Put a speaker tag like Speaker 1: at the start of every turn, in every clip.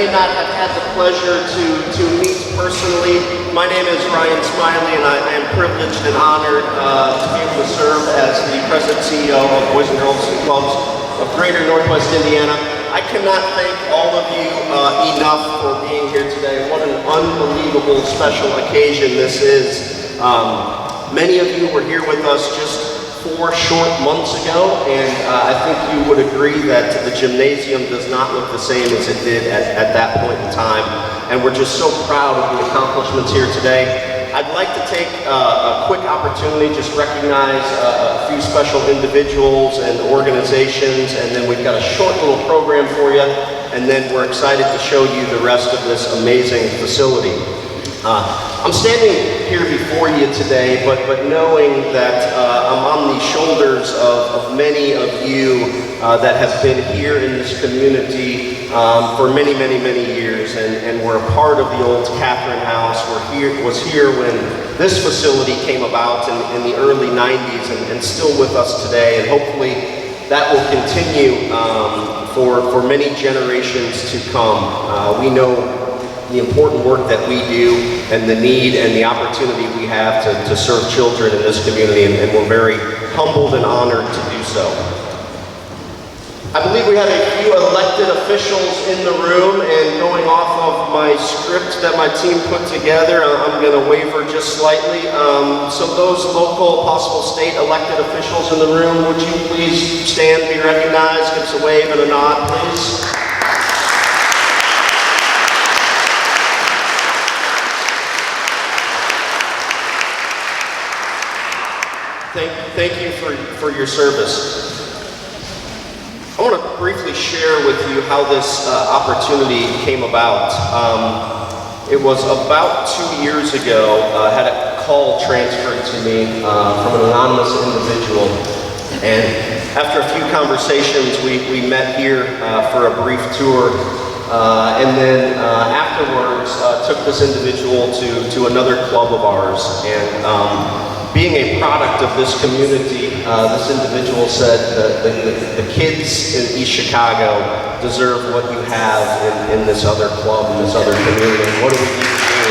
Speaker 1: may not have had the pleasure to meet personally, my name is Smiley, and I am privileged and honored to be able to serve as the President CEO of Boys and Girls Clubs of Greater Northwest Indiana. I cannot thank all of you enough for being here today. What an unbelievable special occasion this is. Many of you were here with us just 4 short months ago, and I think you would agree that the gymnasium does not look the same as it did at that point in time. And we're just so proud of the accomplishments here today. I'd like to take a quick opportunity, just recognize a few special individuals and organizations, and then we've got a short little program for you, and then we're excited to show you the rest of this amazing facility. I'm standing here before you today, but knowing that I'm on the shoulders of many of you that have been here in this community for many, many, many years, and we're a part of the old Katherine house. Was here when this facility came about in the early 90s, and still with us today, and hopefully that will continue for many generations to come. We know the important work that we do and the need and the opportunity we have to serve children in this community, and we're very humbled and honored to do so. I believe we have a few elected officials in the room, and going off of my script that my team put together, I'm going to waver just slightly. So those local, possible state elected officials in the room, would you please stand, be recognized, give us a wave and a nod, please? Thank you for your service. I want to briefly share with you how this opportunity came about. It was about 2 years ago. I had a call transferred to me from an anonymous individual, and after a few conversations, we met here for a brief tour, and then afterwards took this individual to another club of ours. And being a product of this community, this individual said that the kids in East Chicago deserve what you have in this other club, in this other community. What do we need to do?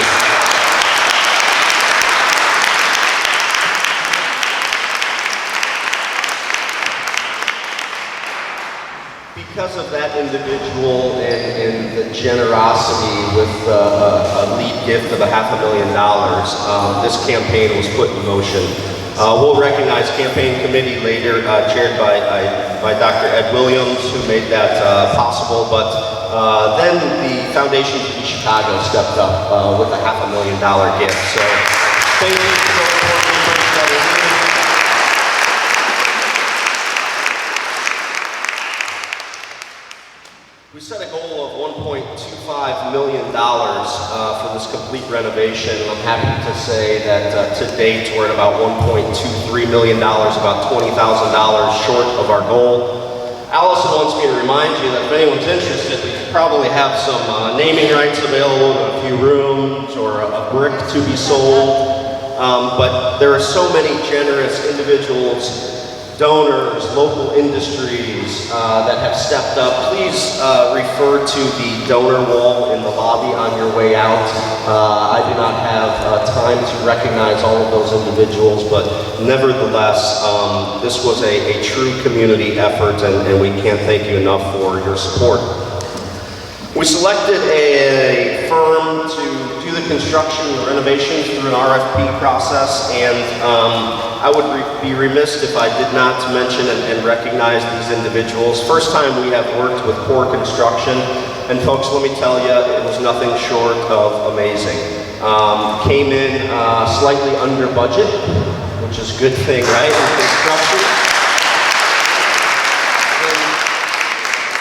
Speaker 1: Because of that individual and the generosity with a lead gift of $500,000, this campaign was put in motion. We'll recognize campaign committee later, chaired by Dr. Ed Williams, who made that possible, but then the Foundation for East Chicago stepped up with a $500,000 gift. So thank you to those board members that are here. We set a goal of $1.25 million for this complete renovation, and I'm happy to say that to date we're at about $1.23 million, about $20,000 short of our goal. Allison wants me to remind you that if anyone's interested, we could probably have some naming rights available, a few rooms, or a brick to be sold, but there are so many generous individuals, donors, local industries that have stepped up. Please refer to the donor wall in the lobby on your way out. I do not have time to recognize all of those individuals, but nevertheless, this was a true community effort, and we can't thank you enough for your support. We selected a firm to do the construction and renovations through an RFP process, and I would be remiss if I did not mention and recognize these individuals. First time we have worked with Core Construction, and folks, let me tell you, it was nothing short of amazing. Came in slightly under budget, which is a good thing, right, in construction.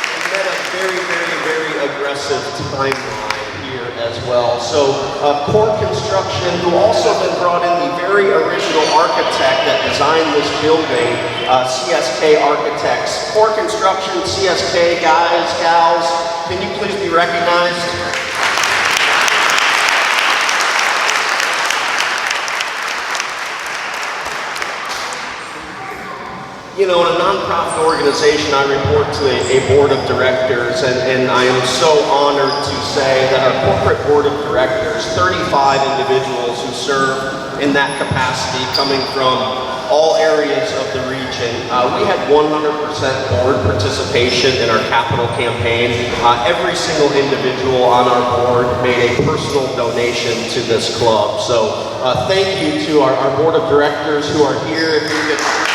Speaker 1: And met a very, very, very aggressive timeline here as well. So Core Construction, who also then brought in the very original architect that designed this building, CSK Architects. Core Construction, CSK, guys, gals, can you please be recognized? You know, in a nonprofit organization, I report to a board of directors, and I am so honored to say that our corporate board of directors, 35 individuals who serve in that capacity, coming from all areas of the region. We had 100% board participation in our capital campaign. Every single individual on our board made a personal donation to this club. So thank you to our board of directors who are here. If you could,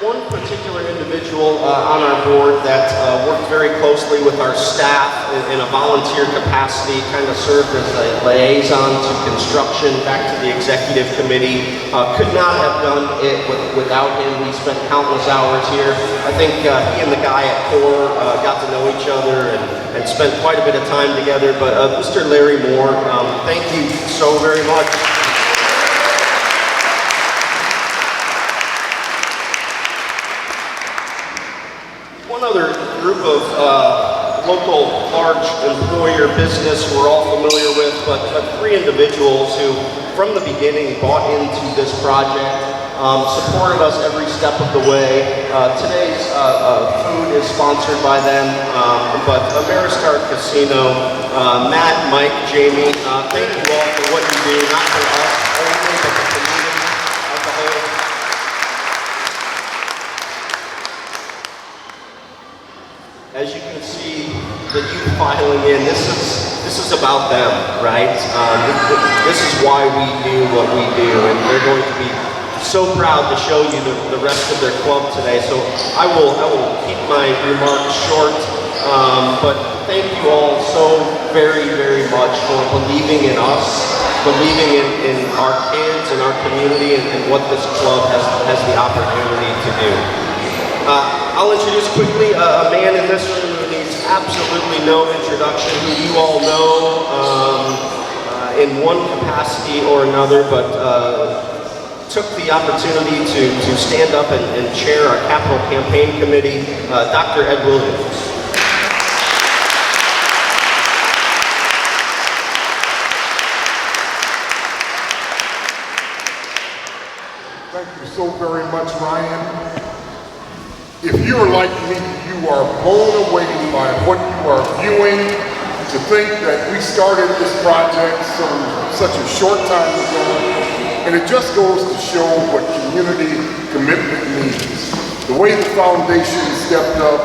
Speaker 1: one particular individual on our board that worked very closely with our staff in a volunteer capacity, kind of served as a liaison to construction, back to the executive committee. Could not have done it without him. We spent countless hours here. I think he and the guy at CORE got to know each other and spent quite a bit of time together. But Mr. Larry Moore, thank you so very much. One other group of local large employer business we're all familiar with, but 3 individuals who from the beginning bought into this project, supported us every step of the way. Today's food is sponsored by them, but Ameristar Casino, Matt, Mike, Jamie, thank you all for what you do, not for us only, but the community as a whole. As you can see, the youth filing in, this is about them, right? This is why we do what we do, and they're going to be so proud to show you the rest of their club today. So I will keep my remarks short, but thank you all so very, very much for believing in us, believing in our kids and our community and what this club has the opportunity to do. I'll introduce quickly a man in this room who needs absolutely no introduction, who you all know in one capacity or another, but took the opportunity to stand up and chair our capital campaign committee, Dr. Ed Williams.
Speaker 2: Thank you so very much, Ryan. If you're like me, you are blown away by what you are viewing. To think that we started this project such a short time ago, and it just goes to show what community commitment means. The way the foundation stepped up,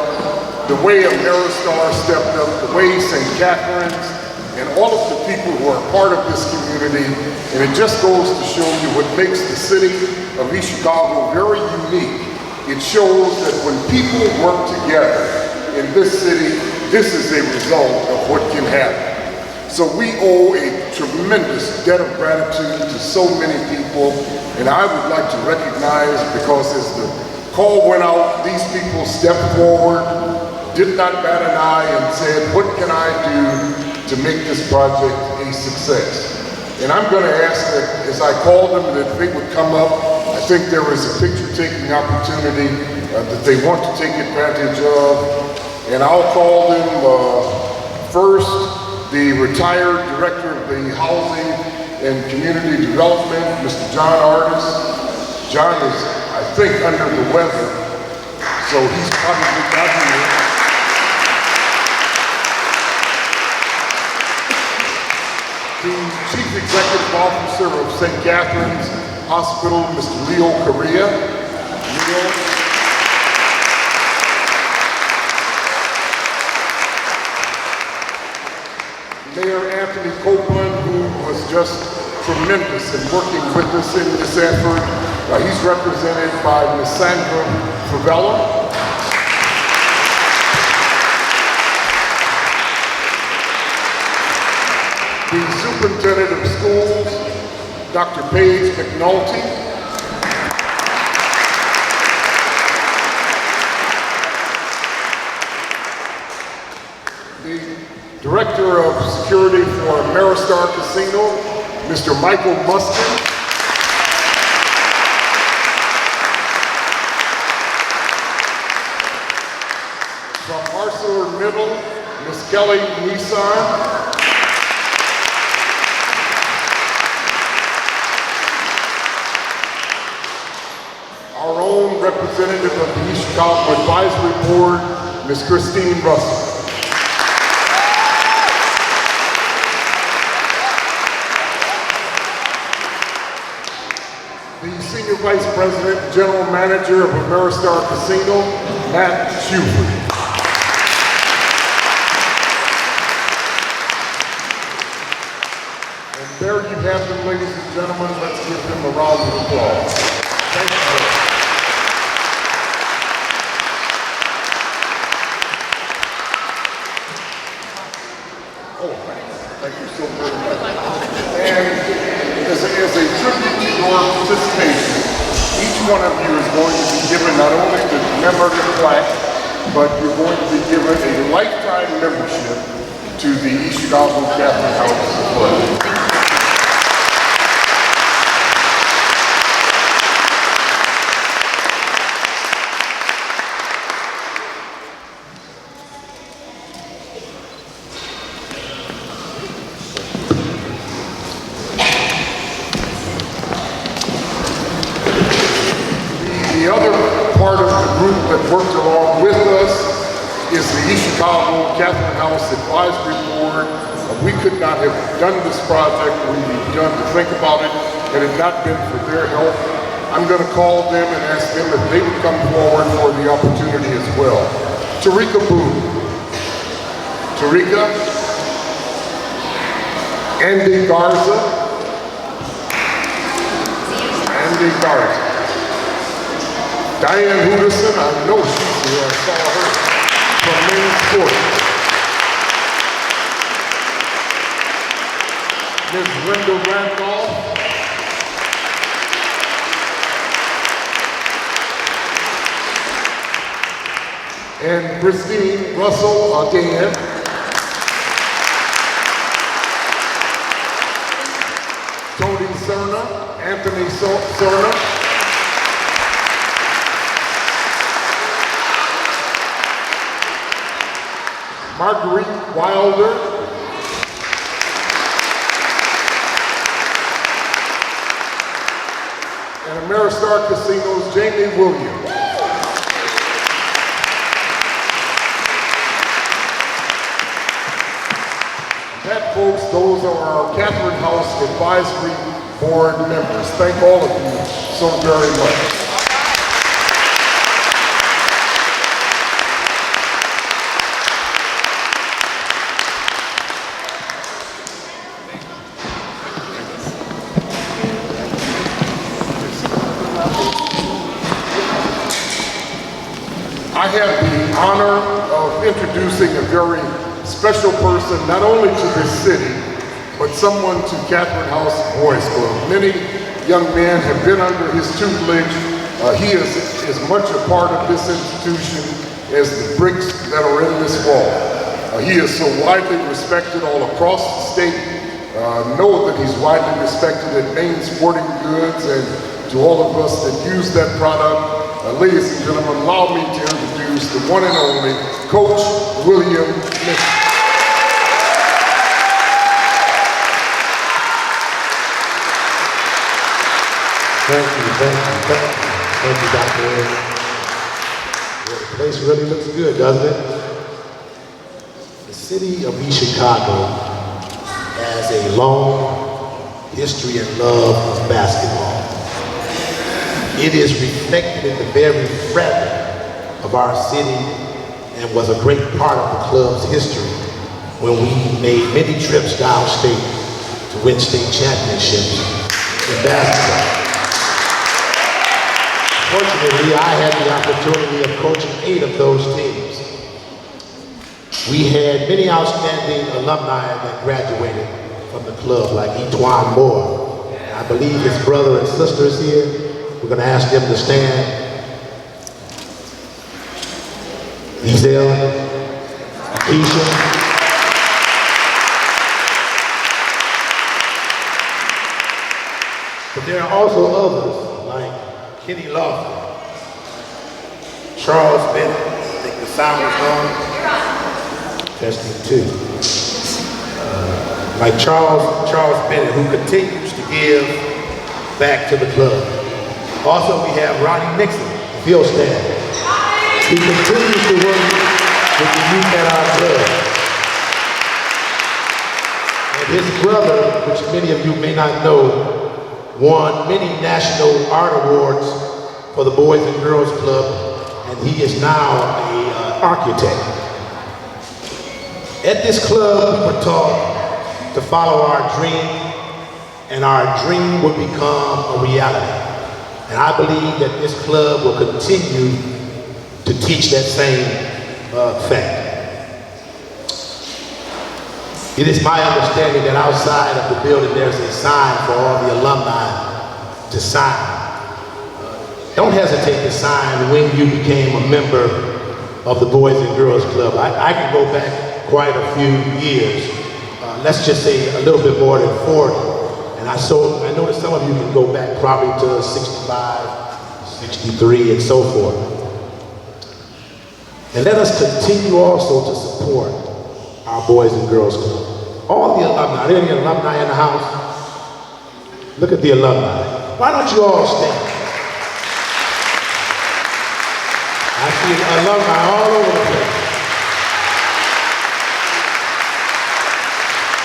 Speaker 2: the way Ameristar stepped up, the way St. Catherine's, and all of the people who are part of this community, and it just goes to show you what makes the city of East Chicago very unique. It shows that when people work together in this city, this is a result of what can happen. So we owe a tremendous debt of gratitude to so many people, and I would like to recognize, because as the call went out, these people stepped forward, did not bat an eye, and said, what can I do to make this project a success? And I'm going to ask that as I call them, that they would come up. I think there is a picture-taking opportunity that they want to take advantage of. And I'll call them first, the retired Director of the Housing and Community Development, Mr. John Artis. John is, I think, under the weather, so he's probably not here. The Chief Executive Officer of St. Catherine's Hospital, Mr. Leo Correa. Mayor Anthony Copeland, who was just tremendous in working with us in this effort. He's represented by Ms. Sandra Favela. The Superintendent of Schools, Dr. Paige McNulty. The Director of Security for Ameristar Casino, Mr. Michael Mustin. From Arcelor Middle, Ms. Kelly Nissan. our own representative of the East Chicago Advisory Board, Ms. Christine Russell. The Senior Vice President and General Manager of Ameristar Casino, Matt Schubert. And there you have them, ladies and gentlemen. Let's give them a round of applause. Thank you. Oh, thank you so very much. And as a tribute to your participation, each one of you is going to be given not only the commemorative plaque, but you're going to be given a lifetime membership to the East Chicago Catholic House Club. The other part of the group that worked along with us is the East Chicago Catholic House Advisory Board. We could not have done this project, we've begun to think about it, had it not been for their help. I'm going to call them and ask them if they would come forward for the opportunity as well. Tarika Boone. Tarika. Andy Garza. Andy Garza. Diane Hooderson, I know she's here, I saw her from Main Sports. Ms. Brenda Randolph. And Christine Russell again. Tony Cerna, Anthony Cerna. Marguerite Wilder. And Ameristar Casino's Jamie Williams. That, folks, those are our Catherine House Advisory Board members. Thank all of you so very much. I have the honor of introducing a very special person, not only to this city, but someone to Catherine House Boys Club. Many young men have been under his tutelage. He is as much a part of this institution as the bricks that are in this wall. He is so widely respected all across the state. Know that he's widely respected at Main Sporting Goods, and to all of us that use that product. Ladies and gentlemen, allow me to introduce the one and only Coach William Smith.
Speaker 3: Thank you, Dr. Ed. Well, the place really looks good, doesn't it? The city of East Chicago has a long history and love of basketball. It is reflected in the very fabric of our city and was a great part of the club's history when we made many trips downstate to win state championships in basketball. Fortunately, I had the opportunity of coaching 8 of those teams. We had many outstanding alumni that graduated from the club, like Etwan Moore. I believe his brother and sisters here. We're going to ask them to stand. Ezel, Keisha. But there are also others, like Kenny Lofton, Charles Bennett. I think the sound is on. Testing 2. Like Charles Bennett, who continues to give back to the club. Also, we have Ronnie Nixon, the field staff. He continues to work with the youth at our club. And his brother, which many of you may not know, won many national art awards for the Boys and Girls Club, and he is now an architect. At this club, we were taught to follow our dream, and our dream would become a reality. And I believe that this club will continue to teach that same fact. It is my understanding that outside of the building there's a sign for all the alumni to sign. Don't hesitate to sign when you became a member of the Boys and Girls Club. I can go back quite a few years. Let's just say a little bit more than 40. And I know that some of you can go back probably to 65, 63, and so forth. And let us continue also to support our Boys and Girls Club. All the alumni, are there any alumni in the house? Look at the alumni. Why don't you all stand? I see alumni all over the place.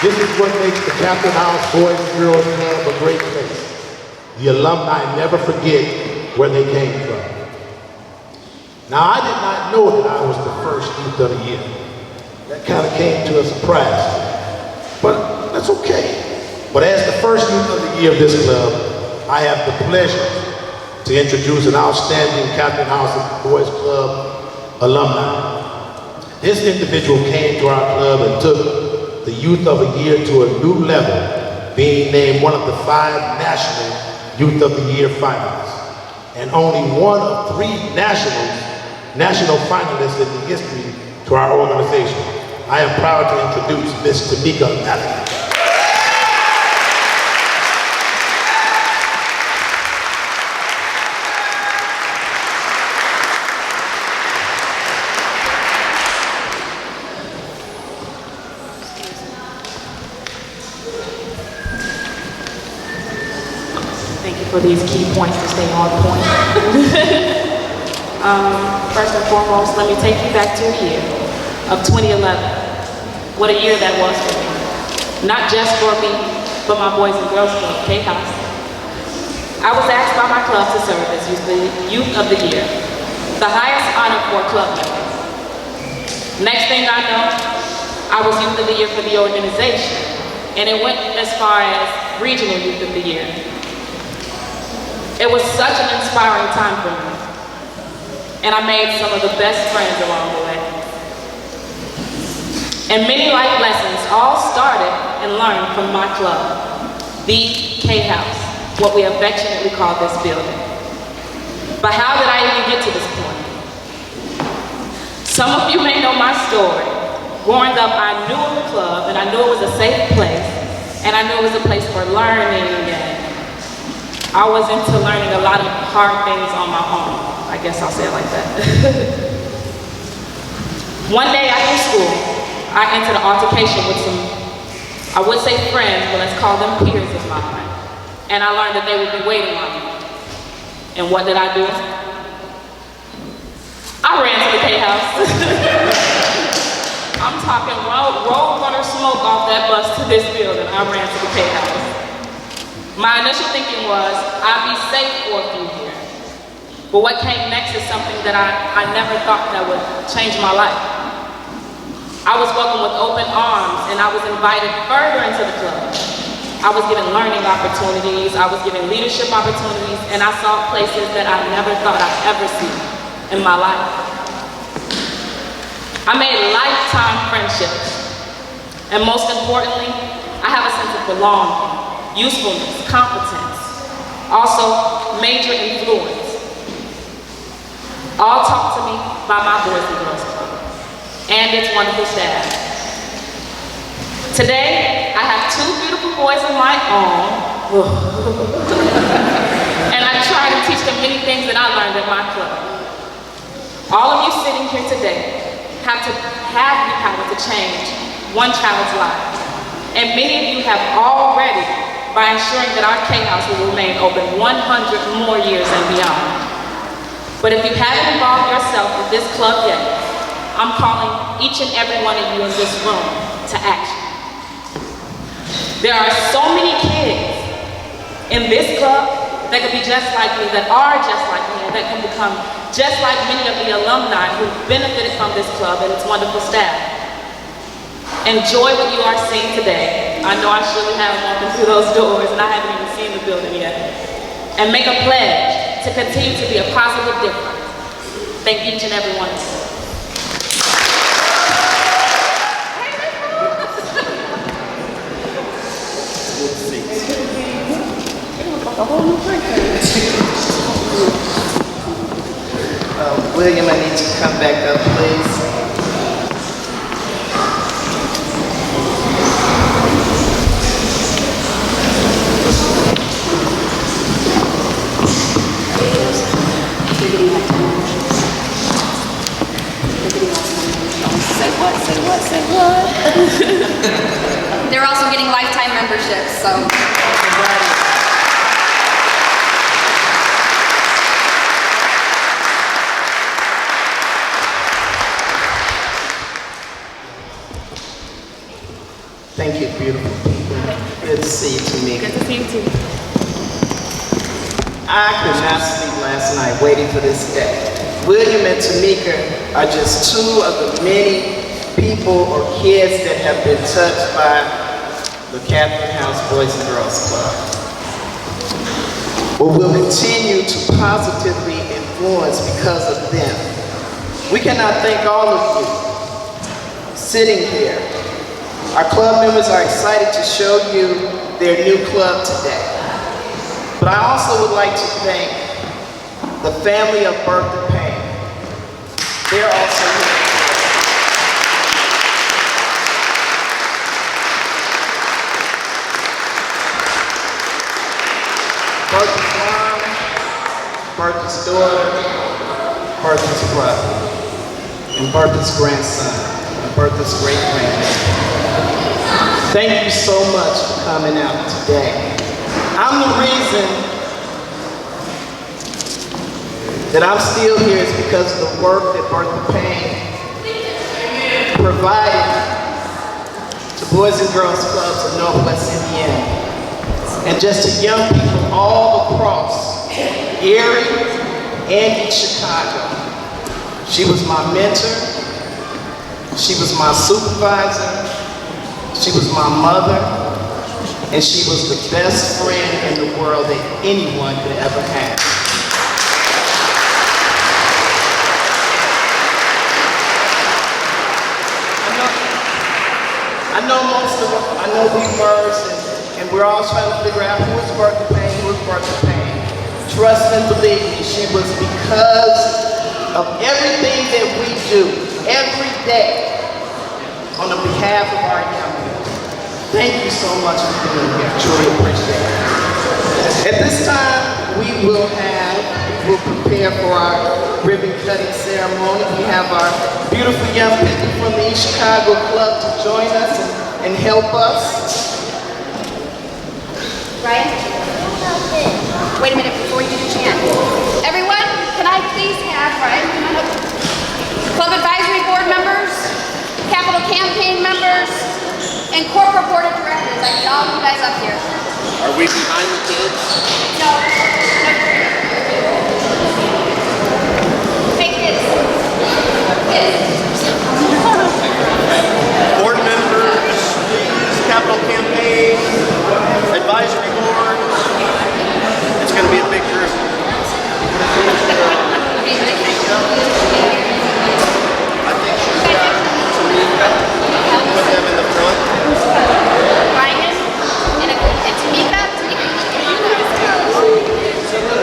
Speaker 3: This is what makes the Katherine House Boys and Girls Club a great place. The alumni never forget where they came from. Now, I did not know that I was the first youth of the year. That kind of came to a surprise. But that's okay. But as the first youth of the year of this club, I have the pleasure to introduce an outstanding Katherine House Boys Club alumni. This individual came to our club and took the Youth of the Year to a new level, being named one of the 5 National Youth of the Year finalists, and only one of 3 national finalists in the history to our organization. I am proud to introduce Ms. Tamika Allen.
Speaker 4: For these key points to stay on point. First and foremost, let me take you back to a year of 2011. What a year that was for me. Not just for me, but my Boys and Girls Club, K-House. I was asked by my club to serve as Youth of the Year, the highest honor for a club member. Next thing I know, I was Youth of the Year for the organization, and it went as far as Regional Youth of the Year. It was such an inspiring time for me, and I made some of the best friends along the way. And many life lessons all started and learned from my club, the K-House, what we affectionately call this building. But how did I even get to this point? Some of you may know my story. Growing up, I knew of the club, and I knew it was a safe place, and I knew it was a place for learning, and I was into learning a lot of hard things on my own. I guess I'll say it like that. One day after school, I entered an altercation with some, I would say friends, but let's call them peers of mine. And I learned that they would be waiting on me. And what did I do? I ran to the K-House. I'm talking roadrunner smoke off that bus to this building. I ran to the K-House. My initial thinking was, I'd be safe for a few years. But what came next is something that I never thought that would change my life. I was welcomed with open arms, and I was invited further into the club. I was given learning opportunities, I was given leadership opportunities, and I saw places that I never thought I'd ever see in my life. I made lifetime friendships, and most importantly, I have a sense of belonging, usefulness, competence, also major influence. All taught to me by my Boys and Girls Club and its wonderful staff. Today, I have 2 beautiful boys of my own, and I try to teach them many things that I learned at my club. All of you sitting here today have the power to change one child's life, and many of you have already by ensuring that our K-House will remain open 100 more years and beyond. But if you haven't involved yourself with this club yet, I'm calling each and every one of you in this room to action. There are so many kids in this club that could be just like me, that are just like me, and that can become just like many of the alumni who benefited from this club and its wonderful staff. Enjoy what you are seeing today. I know I surely haven't walked through those doors and I haven't even seen the building yet. And make a pledge to continue to be a positive difference. Thank each and every one of you.
Speaker 5: William, I need you to come back up, please.
Speaker 6: Say what, say what, say what? They're also getting lifetime memberships, so.
Speaker 5: Thank you, beautiful people. Good to see you, Tamika.
Speaker 4: Good to see you too.
Speaker 5: I could not sleep last night waiting for this day. William and Tamika are just two of the many people or kids that have been touched by the Katherine House Boys and Girls Club. But will continue to positively influence because of them. We cannot thank all of you sitting here. Our club members are excited to show you their new club today. But I also would like to thank the family of Bertha Payne. They're also here. Bertha's mom, Bertha's daughter, Bertha's brother, and Bertha's grandson, and Bertha's great-grandmother. Thank you so much for coming out today. I'm the reason that I'm still here is because of the work that Bertha Payne provided to Boys and Girls Clubs of Northwest Indiana. And just to young people all across Erie and in Chicago. She was my mentor. She was my supervisor. She was my mother, and she was the best friend in the world that anyone could ever have. I know we merged, and we're all trying to figure out who was Bertha Payne, who was Bertha Payne. Trust and believe me, she was because of everything that we do every day on the behalf of our young people. Thank you so much for being here. Truly appreciate it. At this time, we'll prepare for our ribbon cutting ceremony. We have our beautiful young people from the East Chicago Club to join us and help us.
Speaker 6: Ryan? Wait a minute before you do the chant. Everyone, can I please have Ryan come on up? Club advisory board members, capital campaign members, and corporate board of directors. I need all of you guys up here.
Speaker 1: Are we behind the kids?
Speaker 6: No. Hey, kids.
Speaker 1: Board members, please, capital campaign, advisory boards. It's going to be a big group. I think she's got Tamika. Put them in the front.
Speaker 6: Ryan and Tamika. Tamika, you guys go.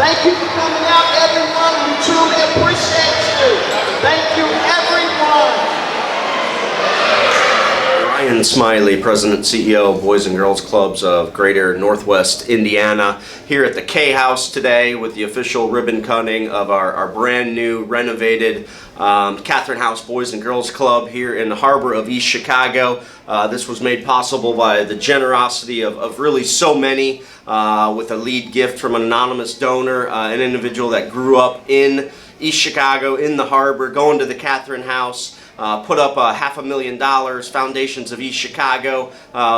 Speaker 5: Thank you for coming out, everyone. We truly appreciate you. Thank you, everyone.
Speaker 1: Ryan Smiley, President and CEO of Boys and Girls Clubs of Greater Northwest Indiana, here at the K House today with the official ribbon cutting of our brand new renovated Katherine House Boys and Girls Club here in the harbor of East Chicago. This was made possible by the generosity of really so many, with a lead gift from an anonymous donor, an individual that grew up in East Chicago, in the harbor, going to the Katherine House. Put up $500,000, Foundations of East Chicago,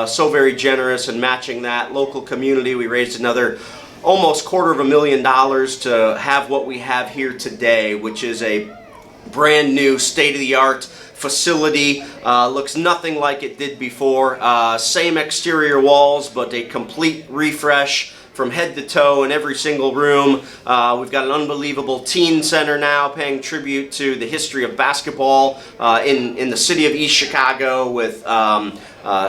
Speaker 1: so very generous in matching that. Local community, we raised another almost $250,000 to have what we have here today, which is a brand new state-of-the-art facility. Looks nothing like it did before. Same exterior walls, but a complete refresh from head to toe in every single room. We've got an unbelievable teen center now, paying tribute to the history of basketball in the city of East Chicago, with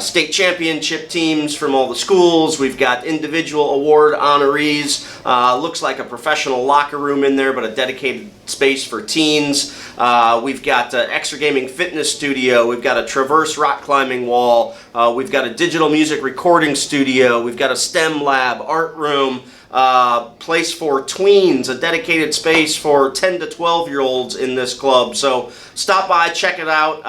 Speaker 1: state championship teams from all the schools. We've got individual award honorees. Looks like a professional locker room in there, but a dedicated space for teens. We've got an extra gaming fitness studio. We've got a traverse rock climbing wall. We've got a digital music recording studio. We've got a STEM lab, art room, place for tweens, a dedicated space for 10 to 12-year-olds in this club. So stop by, check it out.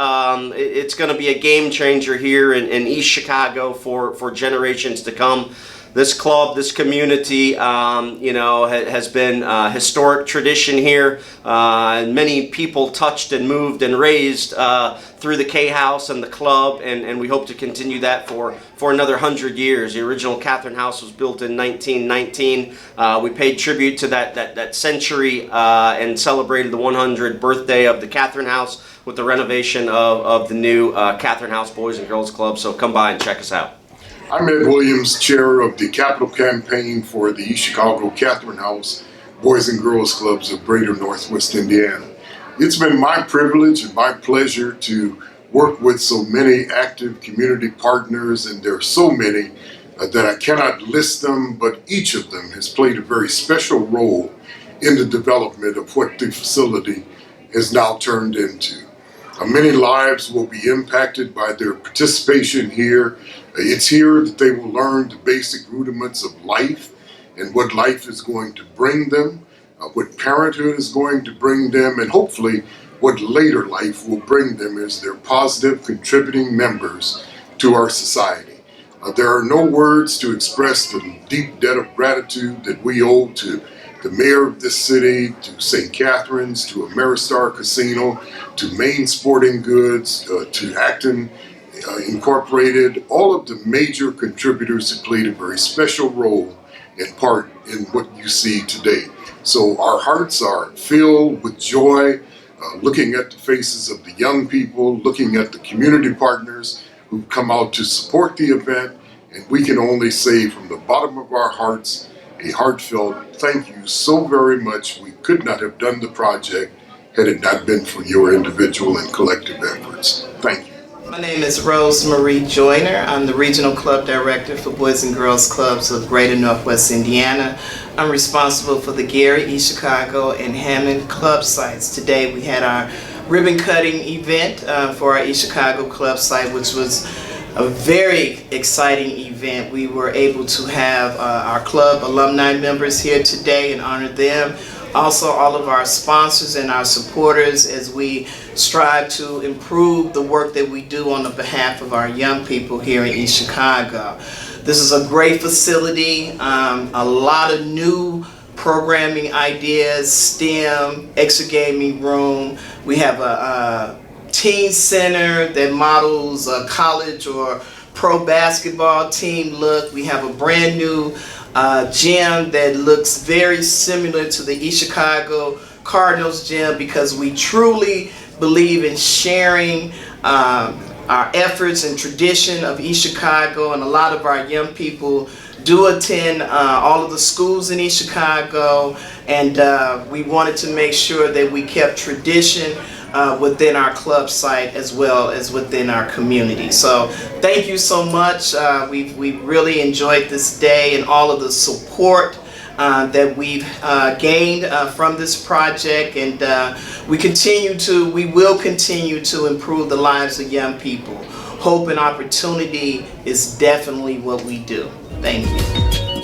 Speaker 1: It's going to be a game changer here in East Chicago for generations to come. This club, this community, has been a historic tradition here. And many people touched and moved and raised through the K House and the club, and we hope to continue that for another 100 years. The original Katherine House was built in 1919. We paid tribute to that century and celebrated the 100th birthday of the Katherine House with the renovation of the new Katherine House Boys and Girls Club. So come by and check us out.
Speaker 2: I'm Ed Williams, chair of the capital campaign for the East Chicago Katherine House Boys and Girls Clubs of Greater Northwest Indiana. It's been my privilege and my pleasure to work with so many active community partners, and there are so many that I cannot list them, but each of them has played a very special role in the development of what the facility has now turned into. Many lives will be impacted by their participation here. It's here that they will learn the basic rudiments of life and what life is going to bring them, what parenthood is going to bring them, and hopefully what later life will bring them as their positive contributing members to our society. There are no words to express the deep debt of gratitude that we owe to the mayor of this city, to St. Catherine's, to Ameristar Casino, to Maine Sporting Goods, to Acton Incorporated, all of the major contributors who played a very special role and part in what you see today. So our hearts are filled with joy, looking at the faces of the young people, looking at the community partners who've come out to support the event, and we can only say from the bottom of our hearts, a heartfelt thank you so very much. We could not have done the project had it not been for your individual and collective efforts. Thank you.
Speaker 5: My name is Rose Marie Joyner. I'm the Regional Club Director for Boys and Girls Clubs of Greater Northwest Indiana. I'm responsible for the Gary, East Chicago, and Hammond club sites. Today we had our ribbon cutting event for our East Chicago club site, which was a very exciting event. We were able to have our club alumni members here today and honor them. Also all of our sponsors and our supporters as we strive to improve the work that we do on the behalf of our young people here in East Chicago. This is a great facility, a lot of new programming ideas, STEM, extra gaming room. We have a teen center that models a college or pro basketball team look. We have a brand new gym that looks very similar to the East Chicago Cardinals gym, because we truly believe in sharing our efforts and tradition of East Chicago, and a lot of our young people do attend all of the schools in East Chicago, and we wanted to make sure that we kept tradition within our club site as well as within our community. So thank you so much. We've really enjoyed this day and all of the support that we've gained from this project, and we will continue to improve the lives of young people. Hope and opportunity is definitely what we do. Thank you.